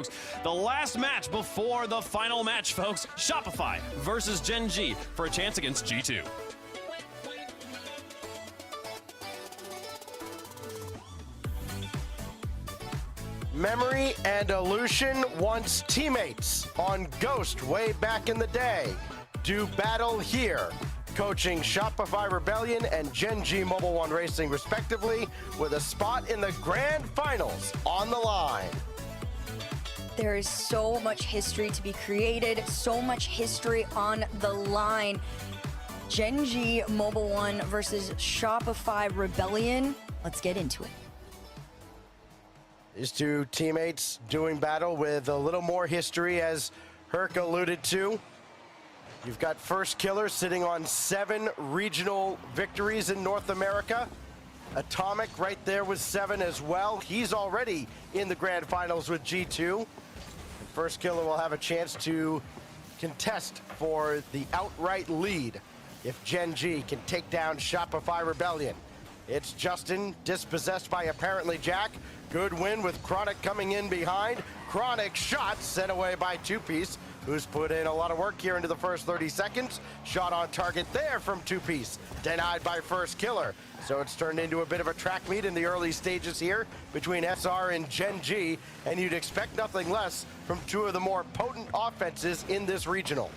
folks. The last match before the final match, folks. Shopify versus Gen G for a chance against G2. Memory and Illusion, once teammates on Ghost way back in the day, do battle here, coaching Shopify Rebellion and Gen G Mobile One Racing respectively, with a spot in the grand finals on the line. There is so much history to be created, so much history on the line. Gen G Mobile One versus Shopify Rebellion. Let's get into it. These two teammates doing battle with a little more history, as Herc alluded to. You've got First Killer sitting on 7 regional victories in North America. Atomic right there with 7 as well. He's already in the grand finals with G2. And First Killer will have a chance to contest for the outright lead if Gen G can take down Shopify Rebellion. It's Justin, dispossessed by apparently Jack. Good win with Chronic coming in behind. Chronic shot sent away by Two Piece, who's put in a lot of work here into the first 30 seconds. Shot on target there from Two Piece, denied by First Killer. So it's turned into a bit of a track meet in the early stages here between SR and Gen G, and you'd expect nothing less from two of the more potent offenses in this regional.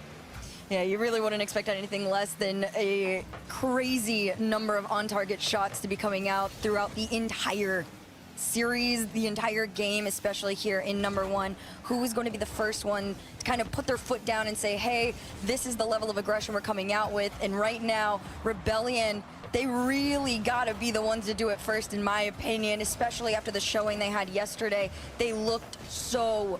Yeah, you really wouldn't expect anything less than a crazy number of on-target shots to be coming out throughout the entire series, the entire game, especially here in number 1. Who is going to be the first one to kind of put their foot down and say, hey, this is the level of aggression we're coming out with? And right now, Rebellion, they really got to be the ones to do it first, in my opinion, especially after the showing they had yesterday. They looked so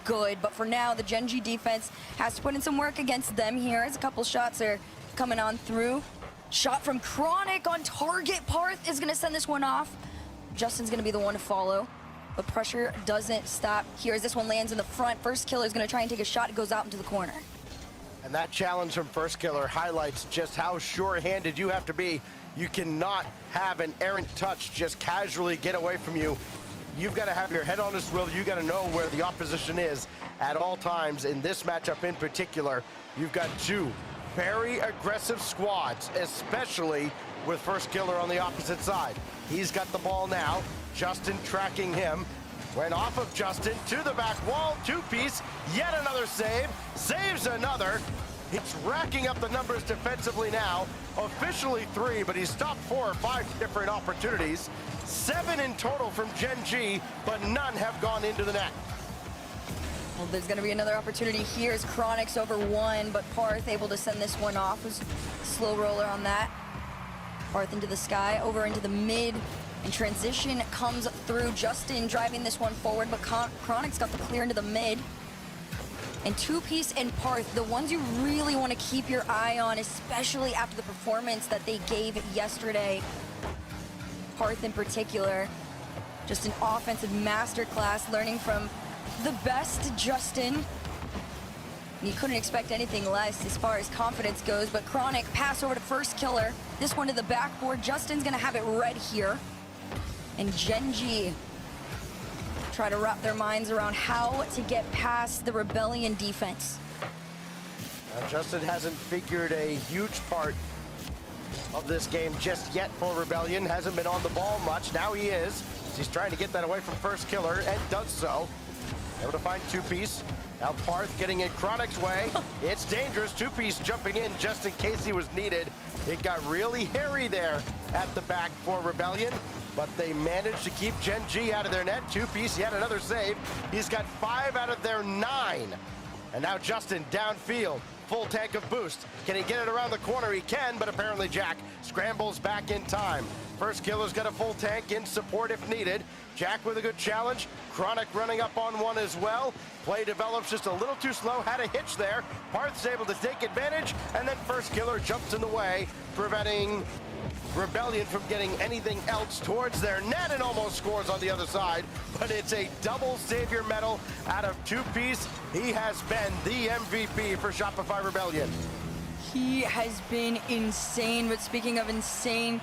good. But for now, the Gen G defense has to put in some work against them here, as a couple shots are coming on through. Shot from Chronic on target. Parth is going to send this one off. Justin's going to be the one to follow, but pressure doesn't stop here as this one lands in the front. First Killer is going to try and take a shot. It goes out into the corner. And that challenge from First Killer highlights just how sure-handed you have to be. You cannot have an errant touch just casually get away from you. You've got to have your head on a swivel. You got to know where the opposition is at all times. In this matchup in particular, you've got two very aggressive squads, especially with First Killer on the opposite side. He's got the ball now. Justin tracking him. Went off of Justin to the back wall. Two Piece, yet another save. Saves another. He's racking up the numbers defensively now. Officially 3, but he's stopped 4 or 5 different opportunities. 7 in total from Gen G, but none have gone into the net. Well, there's going to be another opportunity here as Chronic's over 1, but Parth able to send this one off. Was slow roller on that. Parth into the sky, over into the mid, and transition comes through. Justin driving this one forward, but Chronic's got the clear into the mid. And Two Piece and Parth, the ones you really want to keep your eye on, especially after the performance that they gave yesterday. Parth in particular, just an offensive masterclass, learning from the best Justin. You couldn't expect anything less as far as confidence goes, but Chronic pass over to First Killer. This one to the backboard. Justin's gonna have it red here. And Gen G try to wrap their minds around how to get past the Rebellion defense. Justin hasn't figured a huge part of this game just yet for Rebellion. Hasn't been on the ball much. Now he is. He's trying to get that away from First Killer and does so. Able to find Two Piece. Now Parth getting in Chronic's way. It's dangerous. Two Piece jumping in just in case he was needed. It got really hairy there at the back for Rebellion, but they managed to keep Gen G out of their net. Two Piece yet another save. He's got 5 out of their 9. And now Justin downfield. Full tank of boost. Can he get it around the corner? He can, but apparently Jack scrambles back in time. First Killer's got a full tank in support if needed. Jack with a good challenge. Chronic running up on one as well. Play develops just a little too slow. Had a hitch there. Parth's able to take advantage, and then First Killer jumps in the way, preventing Rebellion from getting anything else towards their net, and almost scores on the other side. But it's a double savior medal out of Two Piece. He has been the MVP for Shopify Rebellion. He has been insane, but speaking of insane,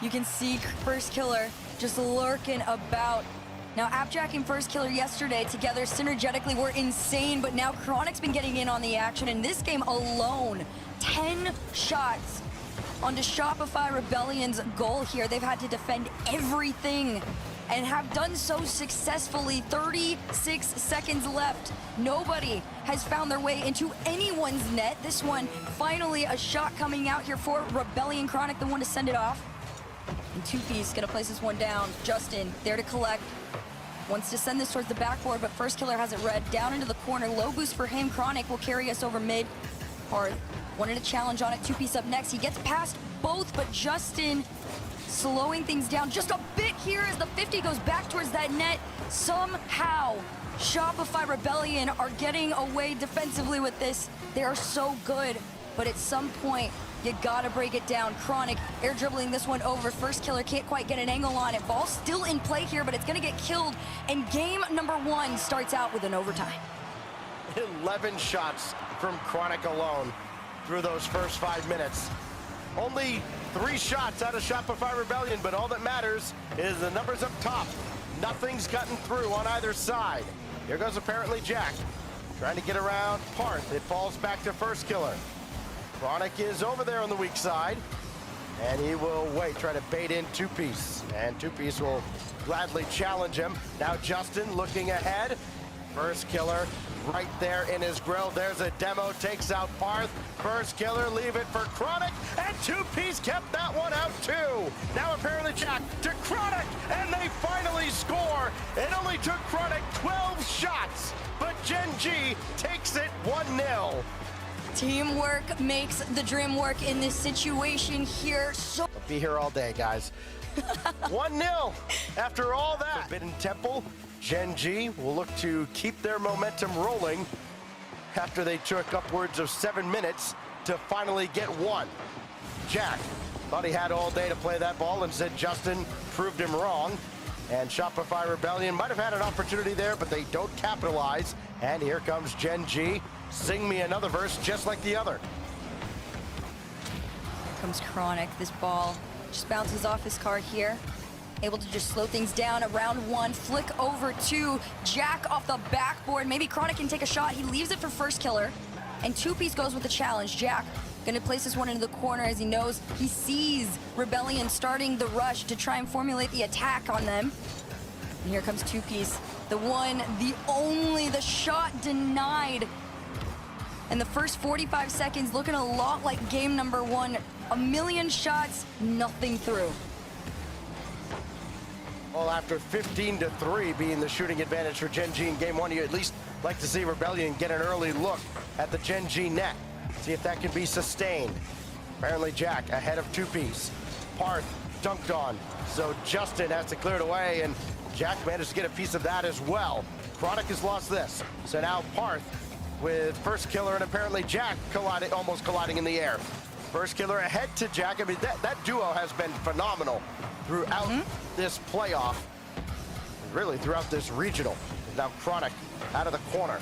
you can see First Killer just lurking about Now, Appjack and First Killer yesterday together synergetically were insane, but now Chronic's been getting in on the action. In this game alone, 10 shots onto Shopify Rebellion's goal here. They've had to defend everything and have done so successfully. 36 seconds left. Nobody has found their way into anyone's net. This one, finally a shot coming out here for Rebellion. Chronic, the one to send it off. And 2Piece gonna place this one down. Justin, there to collect. Wants to send this towards the backboard, but First Killer has it read. Down into the corner, low boost for him. Chronic will carry us over mid. Parth wanted a challenge on it. 2Piece up next. He gets past both, but Justin slowing things down just a bit here as the 50 goes back towards that net. Somehow, Shopify Rebellion are getting away defensively with this. They are so good, but at some point, you gotta break it down. Chronic air dribbling this one over. First Killer can't quite get an angle on it. Ball still in play here, but it's gonna get killed. And game number 1 starts out with an overtime. 11 shots from Chronic alone through those first 5 minutes. Only 3 shots out of Shopify Rebellion, but all that matters is the numbers up top. Nothing's gotten through on either side. Here goes apparently Jack, trying to get around Parth. It falls back to First Killer. Chronic is over there on the weak side, and he will wait, try to bait in 2Piece, and 2Piece will gladly challenge him. Now Justin looking ahead. First Killer right there in his grill. There's a demo, takes out Parth. First Killer, leave it for Chronic, and 2Piece kept that one out too. Now apparently Jack to Chronic, and they finally score. It only took Chronic 12 shots, but Gen G takes it 1-0. Teamwork makes the dream work in this situation here. I'll be here all day, guys. 1-0 after all that. Forbidden Temple, Gen G will look to keep their momentum rolling after they took upwards of 7 minutes to finally get one. Jack thought he had all day to play that ball, and said Justin proved him wrong. And Shopify Rebellion might have had an opportunity there, but they don't capitalize. And here comes Gen G. Sing me another verse just like the other. Here comes Chronic. This ball just bounces off his card here. Able to just slow things down at round 1. Flick over to Jack off the backboard. Maybe Chronic can take a shot. He leaves it for First Killer. And 2Piece goes with the challenge. Jack gonna place this one into the corner as he knows he sees Rebellion starting the rush to try and formulate the attack on them. And here comes 2Piece. The one, the only, the shot denied. And the first 45 seconds looking a lot like game number 1. A million shots, nothing through. Well, after 15-3 being the shooting advantage for Gen G in game 1, you at least like to see Rebellion get an early look at the Gen G net. See if that can be sustained. Apparently Jack ahead of 2Piece. Parth dunked on, so Justin has to clear it away, and Jack managed to get a piece of that as well. Chronic has lost this, so now Parth with First Killer and apparently Jack almost colliding in the air. First Killer ahead to Jack. I mean, that duo has been phenomenal throughout this playoff, really throughout this regional. Now Chronic out of the corner,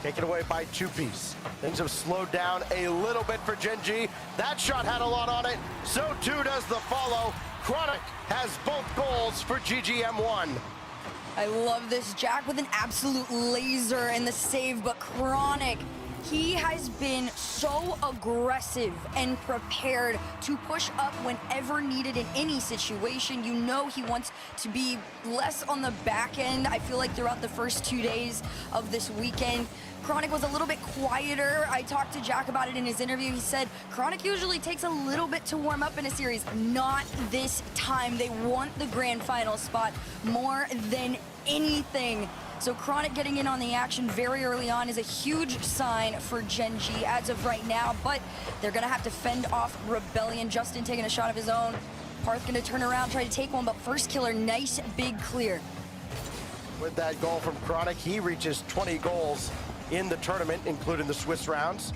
taken away by 2Piece. Things have slowed down a little bit for Gen G. That shot had a lot on it, so too does the follow. Chronic has both goals for GGM1. I love this. Jack with an absolute laser in the save, but Chronic, he has been so aggressive and prepared to push up whenever needed in any situation. You know he wants to be less on the back end. I feel like throughout the first 2 days of this weekend, Chronic was a little bit quieter. I talked to Jack about it in his interview. He said Chronic usually takes a little bit to warm up in a series. Not this time. They want the grand final spot more than anything. So Chronic getting in on the action very early on is a huge sign for Gen G as of right now, but they're gonna have to fend off Rebellion. Justin taking a shot of his own. Parth gonna turn around, try to take one, but First Killer, nice big clear. With that goal from Chronic, he reaches 20 goals in the tournament, including the Swiss rounds.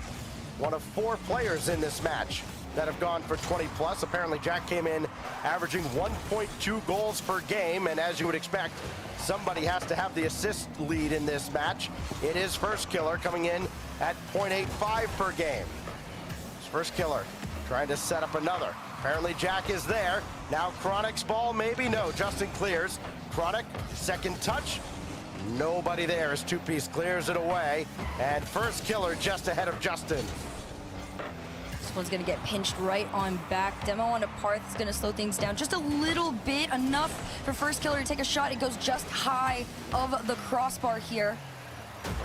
One of 4 players in this match that have gone for 20 plus. Apparently Jack came in averaging 1.2 goals per game, and as you would expect, somebody has to have the assist lead in this match. It is First Killer coming in at 0.85 per game. It's First Killer trying to set up another. Apparently Jack is there. Now Chronic's ball, maybe? No, Justin clears. Chronic, second touch. Nobody there as Two-Piece clears it away. And first killer just ahead of Justin. This one's gonna get pinched right on back. Demo onto Parth is gonna slow things down just a little bit, enough for first killer to take a shot. It goes just high of the crossbar here.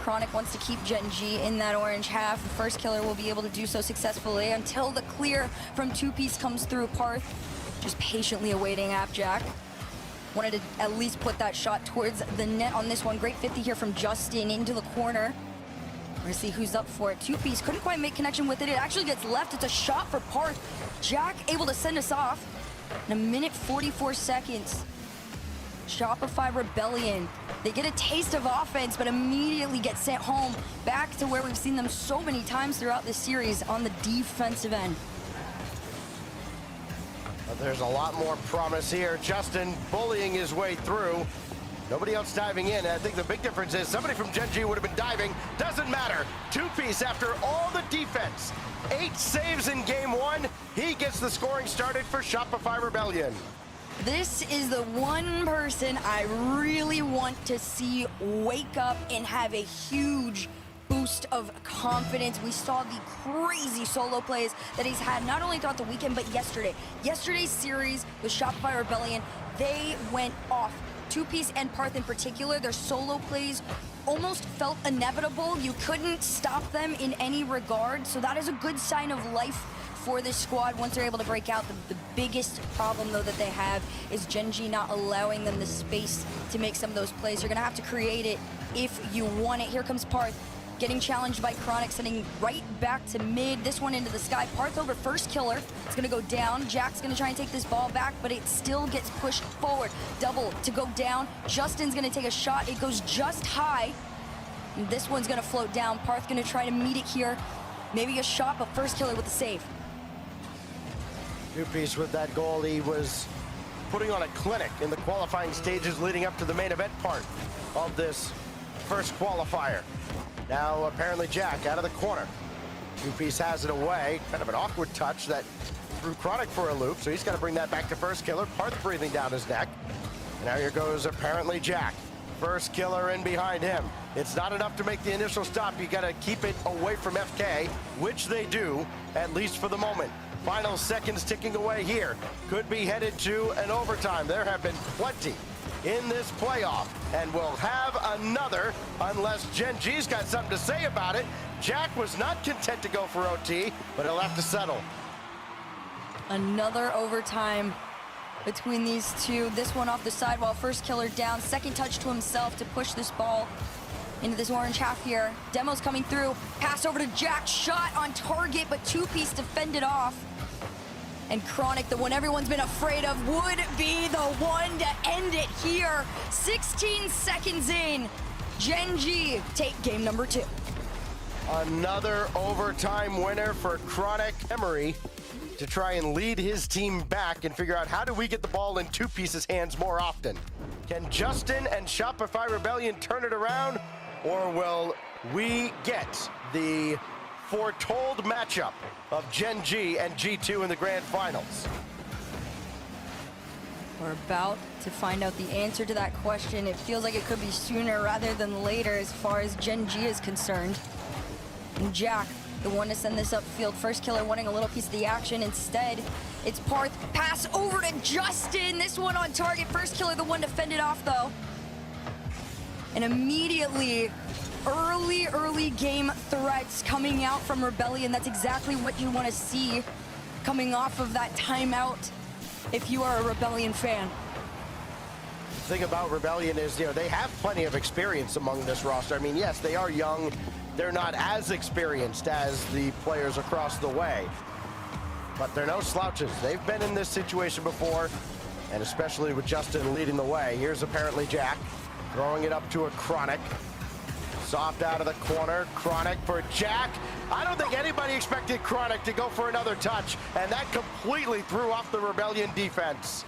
Chronic wants to keep Gen G in that orange half. The first killer will be able to do so successfully until the clear from Two-Piece comes through. Parth just patiently awaiting Appjack. Wanted to at least put that shot towards the net on this one. Great 50 here from Justin into the corner. We're gonna see who's up for it. Two-Piece couldn't quite make connection with it. It actually gets left. It's a shot for Parth. Jack able to send us off in a minute 44 seconds. Shopify Rebellion. They get a taste of offense, but immediately get sent home back to where we've seen them so many times throughout this series on the defensive end. But there's a lot more promise here. Justin bullying his way through. Nobody else diving in. I think the big difference is somebody from Gen G would have been diving. Doesn't matter. Two-Piece after all the defense. 8 saves in game 1. He gets the scoring started for Shopify Rebellion. This is the one person I really want to see wake up and have a huge boost of confidence. We saw the crazy solo plays that he's had not only throughout the weekend, but yesterday. Yesterday's series with Shopify Rebellion, they went off. Two-Piece and Parth in particular, their solo plays almost felt inevitable. You couldn't stop them in any regard, so that is a good sign of life for this squad once they're able to break out. The biggest problem, though, that they have is Gen G not allowing them the space to make some of those plays. You're going to have to create it if you want it. Here comes Parth, getting challenged by Chronic, sending right back to mid. This one into the sky. Parth over first killer. It's going to go down. Jack's going to try and take this ball back, but it still gets pushed forward. Double to go down. Justin's going to take a shot. It goes just high. And this one's going to float down. Parth going to try to meet it here. Maybe a shot, but first killer with the save. Two-Piece with that goal. He was putting on a clinic in the qualifying stages leading up to the main event part of this first qualifier. Now apparently Jack out of the corner. Two-Piece has it away. Kind of an awkward touch that threw Chronic for a loop, so he's got to bring that back to first killer. Parth breathing down his neck. And now here goes apparently Jack. First killer in behind him. It's not enough to make the initial stop. You got to keep it away from FK, which they do, at least for the moment. Final seconds ticking away here. Could be headed to an overtime. There have been plenty in this playoff, and we'll have another unless Gen G's got something to say about it. Jack was not content to go for OT, but he'll have to settle. Another overtime between these two. This one off the sidewall. First killer down. Second touch to himself to push this ball into this orange half here. Demo's coming through. Pass over to Jack. Shot on target, but Two-Piece defended off. And Chronic, the one everyone's been afraid of, would be the one to end it here. 16 seconds in. Gen G take game number 2. Another overtime winner for Chronic. Emery to try and lead his team back and figure out how do we get the ball in Two-Piece's hands more often. Can Justin and Shopify Rebellion turn it around, or will we get the foretold matchup of Gen G and G2 in the grand finals? We're about to find out the answer to that question. It feels like it could be sooner rather than later as far as Gen G is concerned. And Jack, the one to send this upfield. First killer wanting a little piece of the action. Instead, it's Parth. Pass over to Justin. This one on target. First killer, the one to fend it off, though. And immediately, early game threats coming out from Rebellion. That's exactly what you want to see coming off of that timeout if you are a Rebellion fan. The thing about Rebellion is, they have plenty of experience among this roster. I mean, yes, they are young. They're not as experienced as the players across the way, but they're no slouches. They've been in this situation before, and especially with Justin leading the way. Here's apparently Jack throwing it up to a Chronic. Soft out of the corner. Chronic for Jack. I don't think anybody expected Chronic to go for another touch, and that completely threw off the Rebellion defense.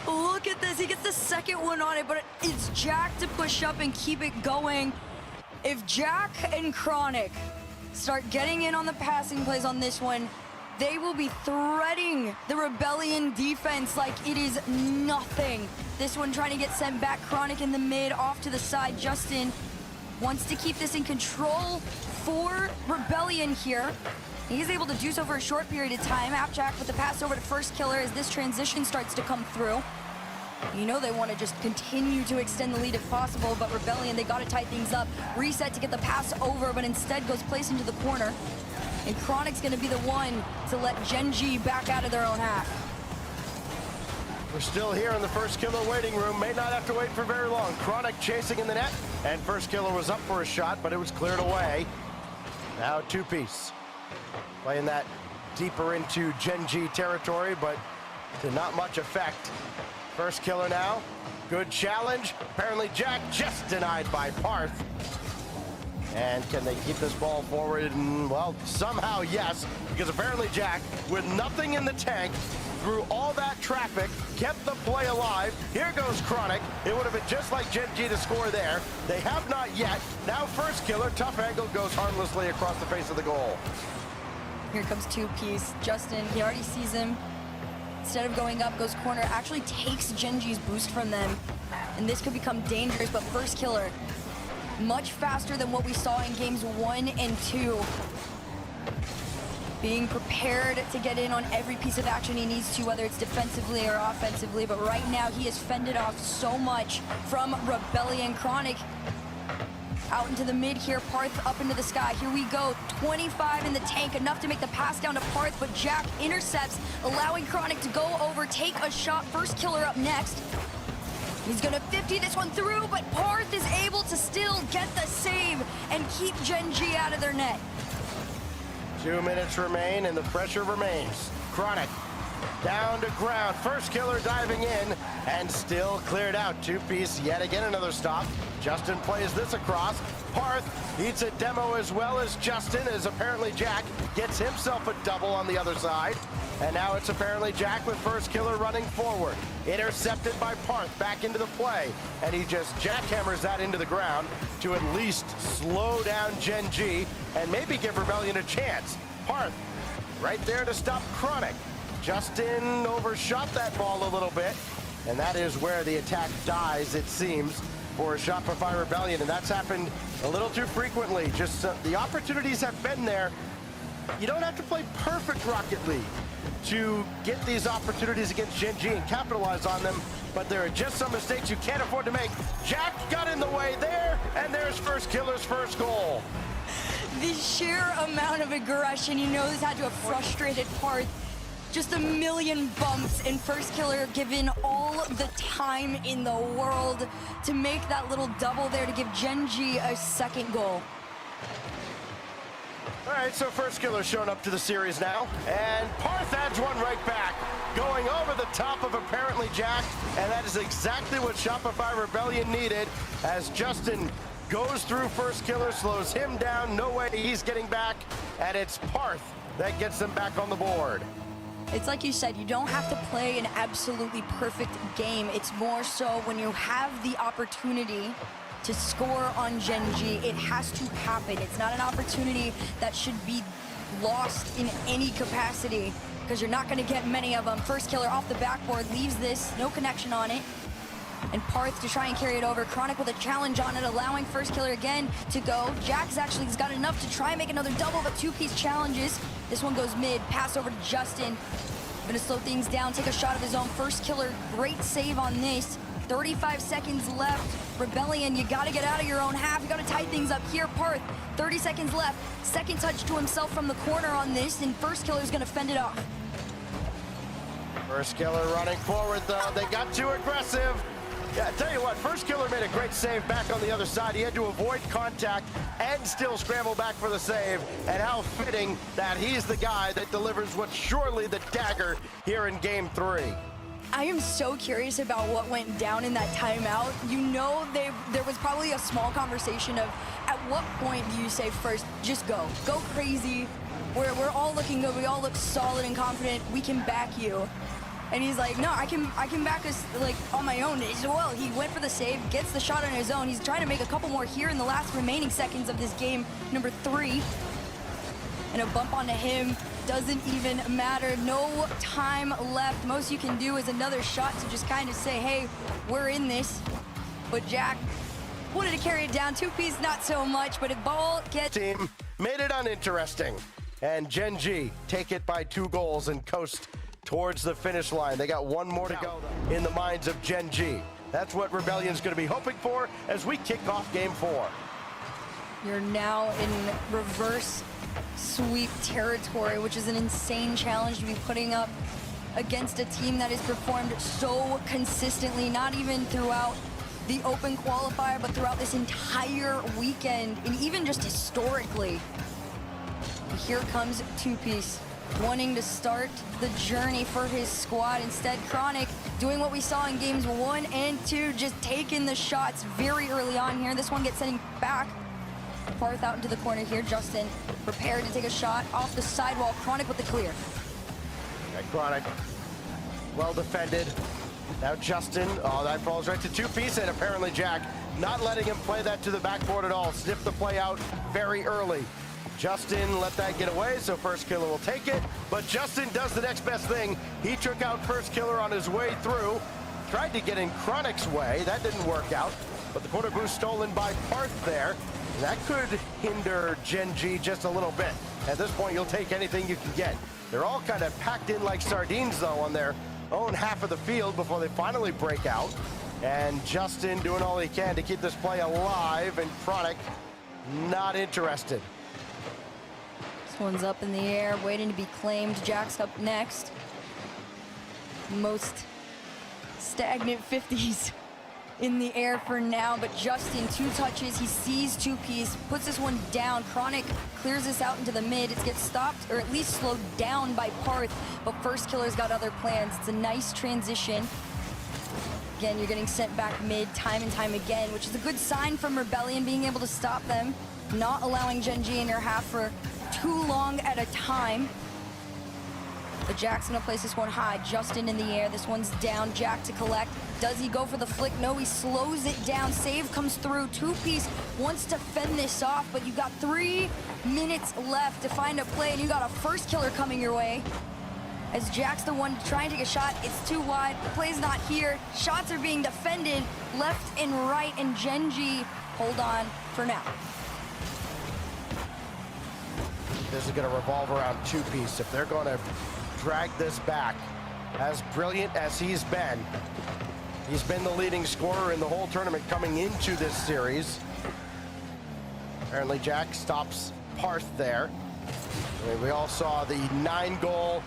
Look at this. He gets the second one on it, but it's Jack to push up and keep it going. If Jack and Chronic start getting in on the passing plays on this one, They will be threading the Rebellion defense like it is nothing. This one trying to get sent back. Chronic in the mid, off to the side. Justin wants to keep this in control for Rebellion here. He's able to do so for a short period of time. Appjack with the pass over to First Killer as this transition starts to come through. You know they want to just continue to extend the lead if possible, but Rebellion, they got to tie things up. Reset to get the pass over, but instead goes placed into the corner. And Chronic's going to be the one to let Gen G back out of their own half. We're still here in the First Killer waiting room. May not have to wait for very long. Chronic chasing in the net, and First Killer was up for a shot, but it was cleared away. Now two-piece. Playing that deeper into Gen G territory, but to not much effect. First Killer now. Good challenge. Apparently Jack just denied by Parth. And can they keep this ball forward? And, well, somehow yes, because apparently Jack, with nothing in the tank, through all that traffic, kept the play alive. Here goes Chronic. It would have been just like Gen G to score there. They have not yet. Now First Killer, tough angle, goes harmlessly across the face of the goal. Here comes two-piece. Justin, he already sees him. Instead of going up, goes corner, actually takes Gen G's boost from them. And this could become dangerous, but First Killer, much faster than what we saw in games 1 and 2. Being prepared to get in on every piece of action he needs to, whether it's defensively or offensively. But right now, he has fended off so much from Rebellion. Chronic out into the mid here. Parth up into the sky. Here we go. 25 in the tank, enough to make the pass down to Parth, but Jack intercepts, allowing Chronic to go over, take a shot. First Killer up next. He's gonna 50 this one through, but Parth is able to still get the save and keep Gen G out of their net. 2 minutes remain and the pressure remains. Chronic down to ground. First Killer diving in and still cleared out. Two-piece, yet again another stop. Justin plays this across. Parth eats a demo as well as Justin, as apparently Jack gets himself a double on the other side. And now it's apparently Jack with First Killer running forward. Intercepted by Parth back into the play. And he just jackhammers that into the ground to at least slow down Gen G and maybe give Rebellion a chance. Parth right there to stop Chronic. Justin overshot that ball a little bit. And that is where the attack dies, it seems, for Shopify Rebellion. And that's happened a little too frequently. Just the opportunities have been there. You don't have to play perfect Rocket League to get these opportunities against Gen G and capitalize on them, but there are just some mistakes you can't afford to make. Jack got in the way there, and there's First Killer's first goal. The sheer amount of aggression, you know this had to have frustrated Parth. Just a million bumps, and First Killer given all the time in the world to make that little double there to give Gen G a second goal. All right, so First Killer showing up to the series now, and Parth adds one right back, going over the top of apparently Jack, and that is exactly what Shopify Rebellion needed, as Justin goes through First Killer, slows him down, no way he's getting back, and it's Parth that gets them back on the board. It's like you said, you don't have to play an absolutely perfect game. It's more so when you have the opportunity to score on Gen G, it has to happen. It's not an opportunity that should be lost in any capacity, because you're not going to get many of them. First Killer off the backboard, leaves this, no connection on it. And Parth to try and carry it over. Chronic with a challenge on it, allowing First Killer again to go. Jack's actually got enough to try and make another double, but two-piece challenges. This one goes mid, pass over to Justin. Gonna slow things down, take a shot of his own. First Killer, great save on this. 35 seconds left. Rebellion, you gotta get out of your own half. You gotta tie things up here. Parth, 30 seconds left. Second touch to himself from the corner on this, and First Killer's gonna fend it off. First Killer running forward, though. They got too aggressive. Yeah, I tell you what, First Killer made a great save back on the other side. He had to avoid contact and still scramble back for the save. And how fitting that he's the guy that delivers what's surely the dagger here in Game 3. I am so curious about what went down in that timeout. You know, there was probably a small conversation of, at what point do you say first, just go crazy. We're all looking good, we all look solid and confident, we can back you. And he's like, no, I can back us like on my own as well. He went for the save, gets the shot on his own. He's trying to make a couple more here in the last remaining seconds of this game, number 3. And a bump onto him. doesn't even matter. No time left. Most you can do is another shot to just kind of say, hey, we're in this. But Jack wanted to carry it down. Two-piece, not so much, but if ball gets... Team made it uninteresting. And Gen G take it by 2 goals and coast towards the finish line. They got one more to go in the minds of Gen G. That's what Rebellion's going to be hoping for as we kick off Game 4. You're now in reverse sweep territory, which is an insane challenge to be putting up against a team that has performed so consistently, not even throughout the open qualifier, but throughout this entire weekend, and even just historically. Here comes Two-Piece, wanting to start the journey for his squad. Instead, Chronic doing what we saw in games 1 and 2, just taking the shots very early on here. This one gets sending back. Parth out into the corner here. Justin prepared to take a shot off the sidewall. Chronic with the clear. Okay, Chronic, well defended. Now Justin, that falls right to Two-Piece, and apparently Jack not letting him play that to the backboard at all. Sniffed the play out very early. Justin let that get away, so First Killer will take it. But Justin does the next best thing. He took out First Killer on his way through. Tried to get in Chronic's way. That didn't work out. But the quarter boost stolen by Parth there. That could hinder Gen G just a little bit. At this point, you'll take anything you can get. They're all kind of packed in like sardines, though, on their own half of the field before they finally break out. And Justin doing all he can to keep this play alive, and Chronic not interested. This one's up in the air, waiting to be claimed. Jack's up next. Most stagnant 50s in the air for now, but Justin, 2 touches, he sees Two-Piece, puts this one down. Chronic clears this out into the mid. It gets stopped, or at least slowed down by Parth, but First Killer's got other plans. It's a nice transition. Again, you're getting sent back mid time and time again, which is a good sign from Rebellion, being able to stop them, not allowing Gen G in their half for too long at a time. But Jack's gonna place this one high. Justin in the air. This one's down. Jack to collect. Does he go for the flick? No, he slows it down. Save comes through. Two-Piece wants to fend this off, but you got 3 minutes left to find a play, and you got a First Killer coming your way. As Jack's the one to try and take a shot, it's too wide. The play's not here. Shots are being defended left and right, and Gen G hold on for now. This is going to revolve around Two-Piece. If they're going to drag this back, as brilliant as he's been the leading scorer in the whole tournament coming into this series. Apparently Jack stops Parth there. I mean, we all saw the 9-goal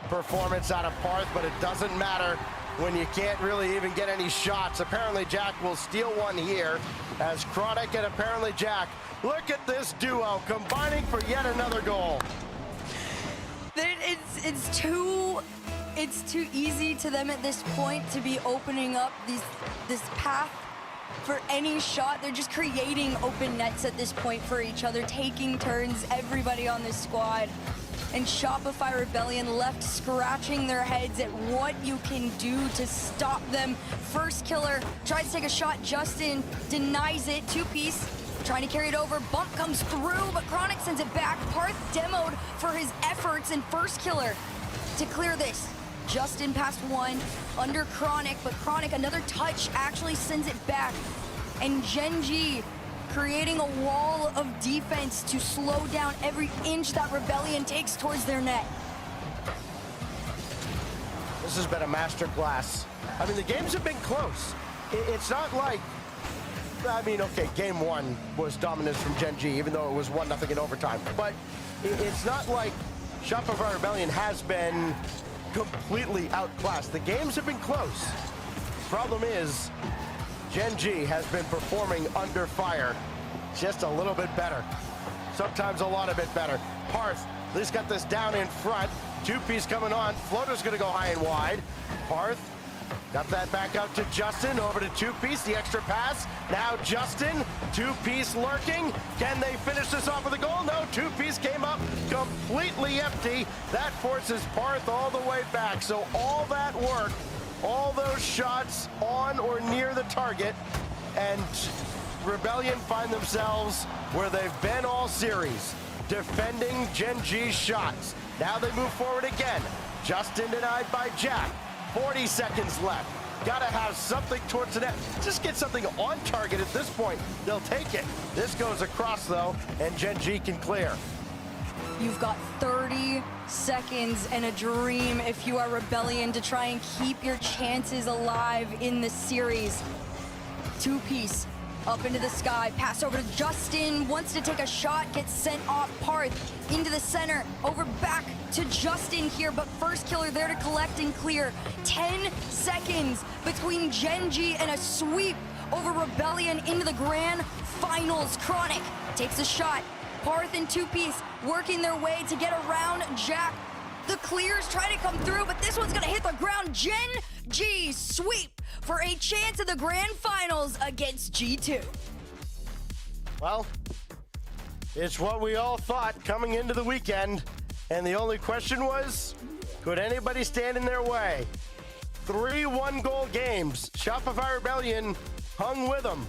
performance out of Parth, but it doesn't matter when you can't really even get any shots. Apparently Jack will steal one here as Chronic and apparently Jack. Look at this duo combining for yet another goal. It's too easy to them at this point to be opening up this path for any shot. They're just creating open nets at this point for each other, taking turns, everybody on this squad. And Shopify Rebellion left scratching their heads at what you can do to stop them. First Killer tries to take a shot. Justin denies it. Two-Piece trying to carry it over. Bump comes through, but Chronic sends it back. Parth demoed for his efforts, and First Killer to clear this. Justin passed one under Chronic, but Chronic, another touch, actually sends it back. And Gen G creating a wall of defense to slow down every inch that Rebellion takes towards their net. This has been a masterclass. I mean, the games have been close. It's not like, I mean, okay, game 1 was dominance from Gen G, even though it was 1-0 in overtime. But it's not like Shopify Rebellion has been completely outclassed. The games have been close. Problem is, Gen G has been performing under fire just a little bit better. Sometimes a lot of bit better. Parth at least got this down in front. Two-Piece coming on. Floater's gonna go high and wide. Parth got that back out to Justin, over to Two-Piece, the extra pass. Now Justin, Two-Piece lurking. Can they finish this off with a goal? No, Two-Piece came up completely empty. That forces Parth all the way back. So all that work, all those shots on or near the target, and Rebellion find themselves where they've been all series, defending Gen G's shots. Now they move forward again. Justin denied by Jack. 40 seconds left. Gotta have something towards the net. Just get something on target at this point. They'll take it. This goes across though, and Gen G can clear. You've got 30 seconds and a dream if you are Rebellion to try and keep your chances alive in this series. Two-piece up into the sky, pass over to Justin, wants to take a shot, gets sent off Parth into the center, over back to Justin here, but first killer there to collect and clear. 10 seconds between Gen G and a sweep over Rebellion into the grand finals. Chronic takes a shot. Parth and two-piece working their way to get around Jack. The clears try to come through, but this one's gonna hit the ground. Gen G sweep for a chance at the grand finals against G2. Well, it's what we all thought coming into the weekend, and the only question was, could anybody stand in their way? 3 one-goal games. Shopify Rebellion hung with them.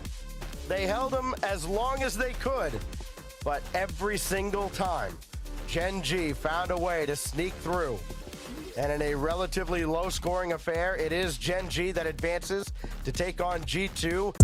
They held them as long as they could, but every single time, Gen G found a way to sneak through. And in a relatively low-scoring affair, it is Gen G that advances to take on G2.